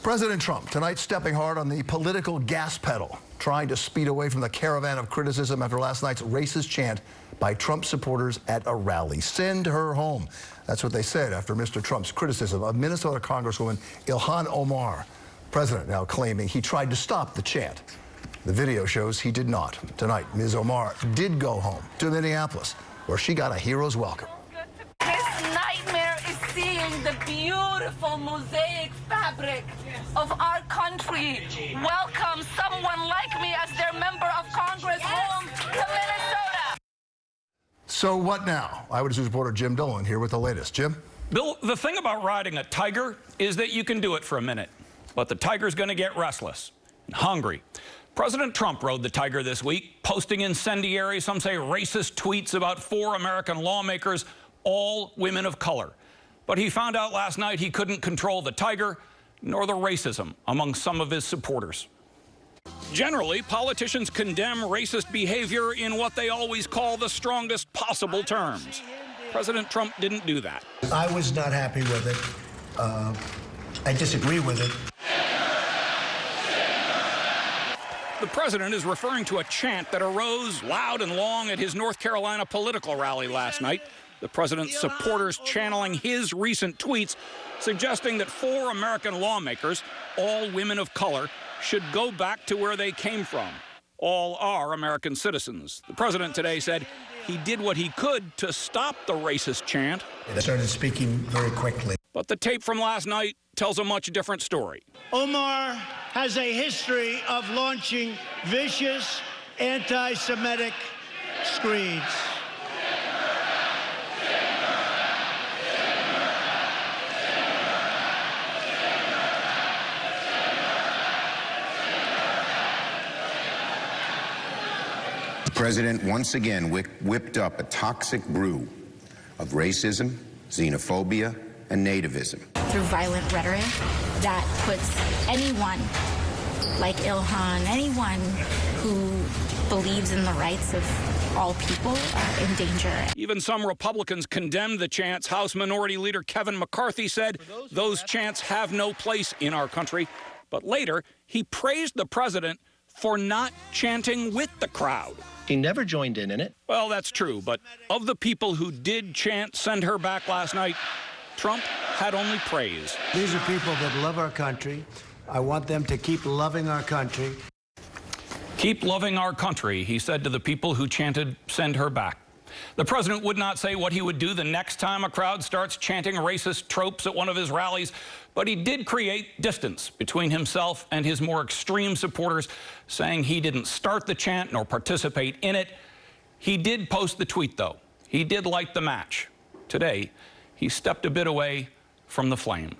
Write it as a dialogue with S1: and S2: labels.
S1: President Trump tonight stepping hard on the political gas pedal, trying to speed away from the caravan of criticism after last night's racist chant by Trump supporters at a rally. Send her home. That's what they said after Mr. Trump's criticism of Minnesota Congresswoman Ilhan Omar. The president now claiming he tried to stop the chant. The video shows he did not. Tonight, Ms. Omar did go home to Minneapolis, where she got a hero's welcome.
S2: This nightmare is seeing the beautiful mosaic fabric of our country welcome someone like me as their member of Congress home to Minnesota.
S1: So what now? Eyewitness reporter Jim Dolan here with the latest. Jim?
S3: Bill, the thing about riding a tiger is that you can do it for a minute, but the tiger's going to get restless and hungry. President Trump rode the tiger this week, posting incendiary, some say racist tweets about 4 American lawmakers, all women of color. But he found out last night he couldn't control the tiger nor the racism among some of his supporters. Generally, politicians condemn racist behavior in what they always call the strongest possible terms. President Trump didn't do that.
S4: I was not happy with it. I disagree with it.
S3: The president is referring to a chant that arose loud and long at his North Carolina political rally last night. The president's supporters channeling his recent tweets, suggesting that 4 American lawmakers, all women of color, should go back to where they came from. All are American citizens. The president today said he did what he could to stop the racist chant.
S4: I started speaking very quickly.
S3: But the tape from last night tells a much different story.
S5: Omar has a history of launching vicious anti-Semitic screeds.
S6: The president once again whipped up a toxic brew of racism, xenophobia, and nativism.
S7: Through violent rhetoric that puts anyone like Ilhan, anyone who believes in the rights of all people, in danger.
S3: Even some Republicans condemned the chants. House Minority Leader Kevin McCarthy said those chants have no place in our country. But later, he praised the president for not chanting with the crowd.
S8: He never joined in it.
S3: Well, that's true, but of the people who did chant "Send Her Back" last night, Trump had only praise.
S5: These are people that love our country. I want them to keep loving our country.
S3: Keep loving our country, he said to the people who chanted "Send Her Back." The president would not say what he would do the next time a crowd starts chanting racist tropes at one of his rallies, but he did create distance between himself and his more extreme supporters, saying he didn't start the chant nor participate in it. He did post the tweet, though. He did light the match. Today, he stepped a bit away from the flame.